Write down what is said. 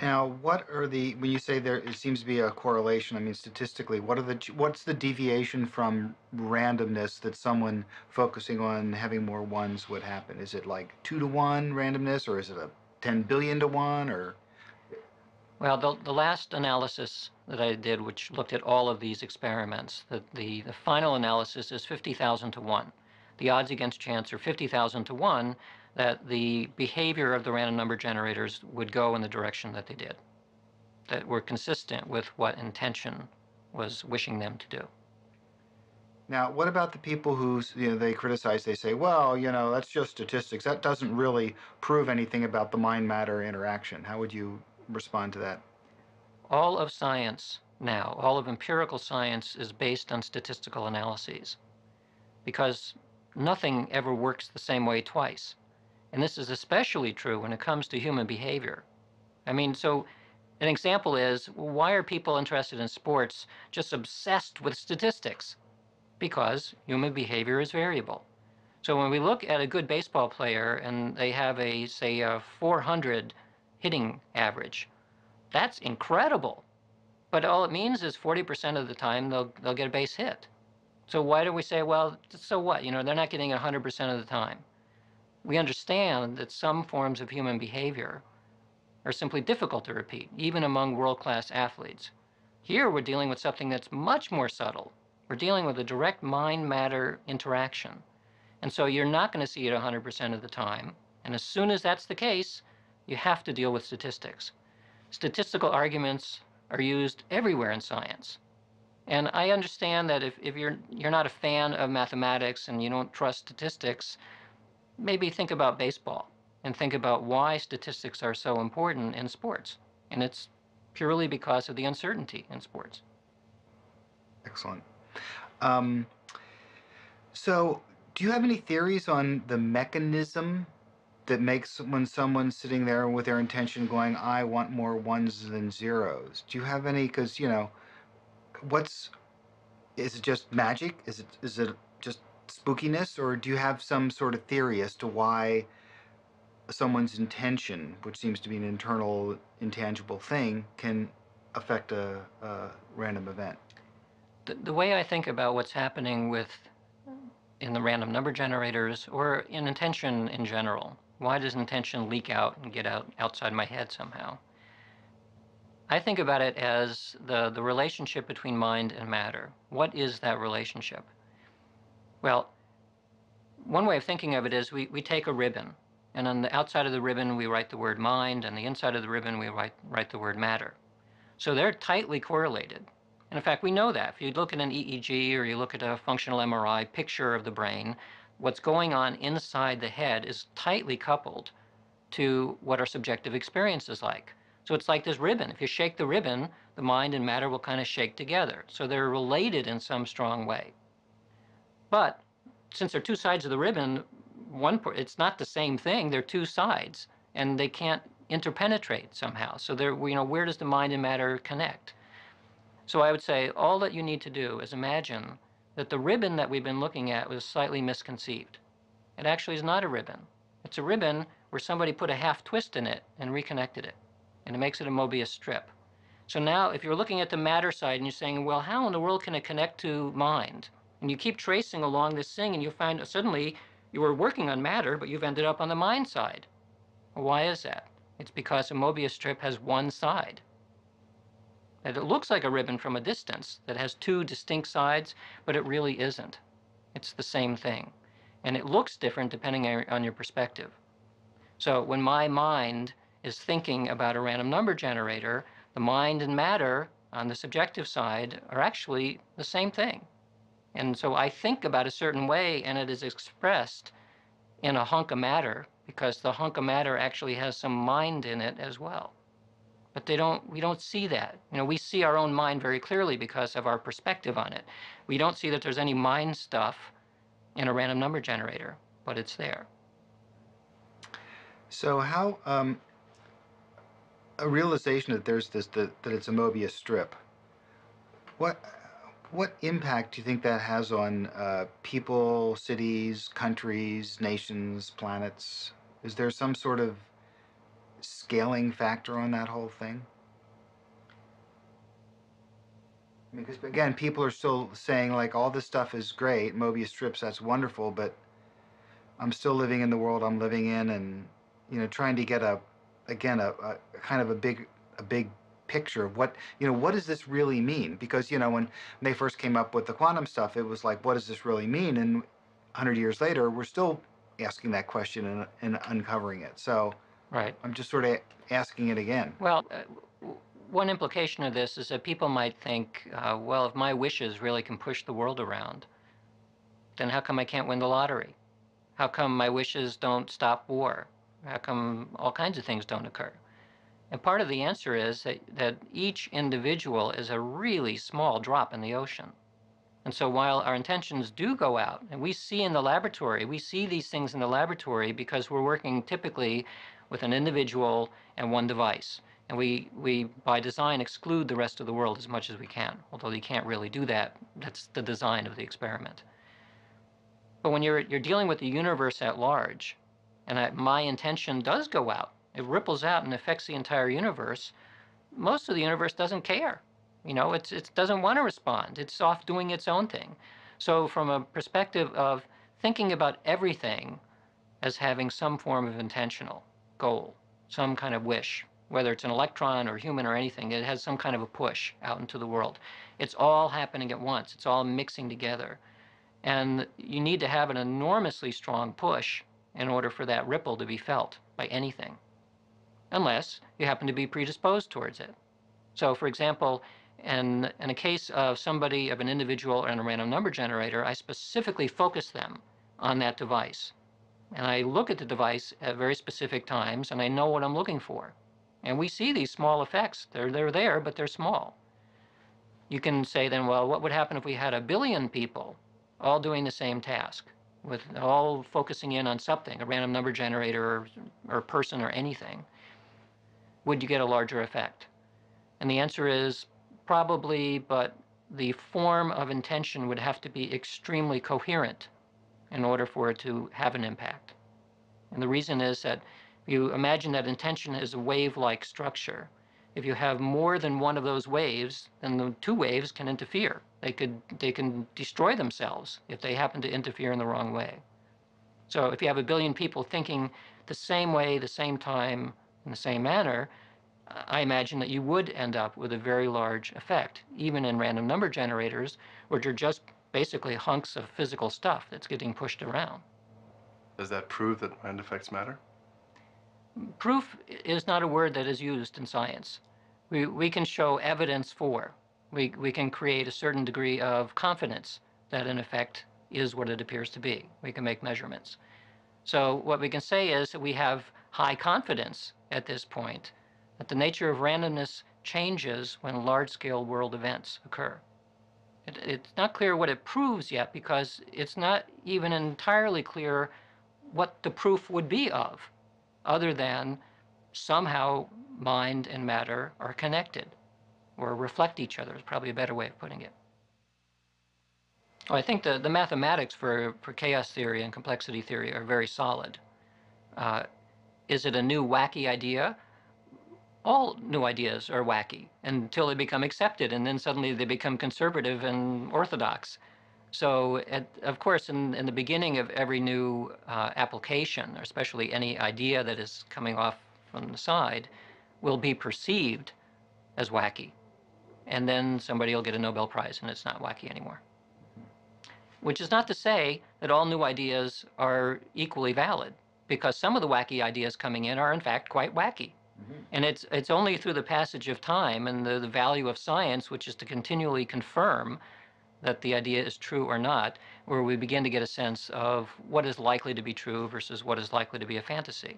Now, what are the, when you say there it seems to be a correlation, I mean, statistically, what's the deviation from randomness that someone focusing on having more ones would happen? Is it like 2 to 1 randomness, or is it a 10 billion to 1, or? Well, the last analysis that I did, which looked at all of these experiments, the final analysis is 50,000 to 1. The odds against chance are 50,000 to 1 that the behavior of the random number generators would go in the direction that they did, that were consistent with what intention was wishing them to do. Now, what about the people who, they criticize, they say, well, that's just statistics. That doesn't really prove anything about the mind-matter interaction. How would you respond to that? All of science now, all of empirical science is based on statistical analyses because nothing ever works the same way twice. And this is especially true when it comes to human behavior. I mean, so an example is why are people interested in sports just obsessed with statistics? Because human behavior is variable. So when we look at a good baseball player and they have say, a 400 hitting average, that's incredible. But all it means is 40% of the time they'll get a base hit. So why do we say, well, so what? They're not getting it 100% of the time. We understand that some forms of human behavior are simply difficult to repeat, even among world-class athletes. Here we're dealing with something that's much more subtle. We're dealing with a direct mind-matter interaction. And so you're not going to see it 100% of the time. And as soon as that's the case, you have to deal with statistics. Statistical arguments are used everywhere in science. And I understand that if you're not a fan of mathematics and you don't trust statistics, maybe think about baseball and think about why statistics are so important in sports. And it's purely because of the uncertainty in sports. Excellent. Um, so, do you have any theories on the mechanism that makes when someone's sitting there with their intention going, I want more ones than zeros? Do you have any? Because, what's, is it just magic? Is it just spookiness? Or do you have some sort of theory as to why someone's intention, which seems to be an internal, intangible thing, can affect a random event? The way I think about what's happening in the random number generators or in intention in general, why does intention leak out and get outside my head somehow? I think about it as the relationship between mind and matter. What is that relationship? Well, one way of thinking of it is we take a ribbon, and on the outside of the ribbon we write the word mind, and the inside of the ribbon we write the word matter. So they're tightly correlated. And in fact, we know that. If you look at an EEG or you look at a functional MRI picture of the brain, what's going on inside the head is tightly coupled to what our subjective experience is like. So it's like this ribbon. If you shake the ribbon, the mind and matter will kind of shake together. So they're related in some strong way. But since they're two sides of the ribbon, it's not the same thing. They're two sides, and they can't interpenetrate somehow. So where does the mind and matter connect? So I would say all that you need to do is imagine that the ribbon that we've been looking at was slightly misconceived. It actually is not a ribbon. It's a ribbon where somebody put a half twist in it and reconnected it, and it makes it a Mobius strip. So now if you're looking at the matter side and you're saying, well, how in the world can it connect to mind? And you keep tracing along this thing and you find suddenly you were working on matter, but you've ended up on the mind side. Well, why is that? It's because a Mobius strip has one side. And it looks like a ribbon from a distance that has two distinct sides, but it really isn't. It's the same thing. And it looks different depending on your perspective. So when my mind is thinking about a random number generator, the mind and matter on the subjective side are actually the same thing. And so I think about a certain way, and it is expressed in a hunk of matter because the hunk of matter actually has some mind in it as well. But we don't see that. We see our own mind very clearly because of our perspective on it. We don't see that there's any mind stuff in a random number generator, but it's there. So how a realization that there's that it's a Mobius strip. What what impact do you think that has on people, cities, countries, nations, planets? Is there some sort of scaling factor on that whole thing? Because again, people are still saying like all this stuff is great, Mobius strips, that's wonderful, but I'm still living in the world I'm living in, and trying to get again, a kind of a big picture of what does this really mean? Because when they first came up with the quantum stuff, it was like, what does this really mean? And 100 years later, we're still asking that question and uncovering it. So Right. I'm just sort of asking it again. Well, one implication of this is that people might think, well, if my wishes really can push the world around, then how come I can't win the lottery? How come my wishes don't stop war? How come all kinds of things don't occur? And part of the answer is that each individual is a really small drop in the ocean. And so while our intentions do go out, and we see in the laboratory, we see these things in the laboratory because we're working typically with an individual and one device. And we by design, exclude the rest of the world as much as we can, although you can't really do that. That's the design of the experiment. But when you're dealing with the universe at large, and my intention does go out, it ripples out and affects the entire universe, most of the universe doesn't care. It doesn't want to respond. It's off doing its own thing. So from a perspective of thinking about everything as having some form of intentional goal, some kind of wish, whether it's an electron or human or anything, it has some kind of a push out into the world. It's all happening at once. It's all mixing together. And you need to have an enormously strong push in order for that ripple to be felt by anything, unless you happen to be predisposed towards it. So, for example, in a case of somebody, of an individual and a random number generator, I specifically focus them on that device. And I look at the device at very specific times, and I know what I'm looking for. And we see these small effects. They're there, but they're small. You can say then, well, what would happen if we had 1 billion people all doing the same task, with all focusing in on something, a random number generator or person or anything? Would you get a larger effect? And the answer is probably, but the form of intention would have to be extremely coherent in order for it to have an impact. And the reason is that if you imagine that intention is a wave-like structure, if you have more than one of those waves, then the two waves can interfere. They can destroy themselves if they happen to interfere in the wrong way. So if you have 1 billion people thinking the same way, the same time, in the same manner, I imagine that you would end up with a very large effect, even in random number generators, which are just basically hunks of physical stuff that's getting pushed around. Does that prove that mind effects matter? Proof is not a word that is used in science. We can show evidence for. We can create a certain degree of confidence that an effect is what it appears to be. We can make measurements. So what we can say is that we have high confidence at this point that the nature of randomness changes when large-scale world events occur. It's not clear what it proves yet, because it's not even entirely clear what the proof would be of, other than somehow mind and matter are connected or reflect each other is probably a better way of putting it. Oh, I think the mathematics for chaos theory and complexity theory are very solid. Is it a new wacky idea? All new ideas are wacky until they become accepted, and then suddenly they become conservative and orthodox. So, of course, in the beginning of every new application, or especially any idea that is coming off from the side, will be perceived as wacky. And then somebody will get a Nobel Prize and it's not wacky anymore. Which is not to say that all new ideas are equally valid, because some of the wacky ideas coming in are in fact quite wacky. And it's only through the passage of time and the value of science, which is to continually confirm that the idea is true or not, where we begin to get a sense of what is likely to be true versus what is likely to be a fantasy.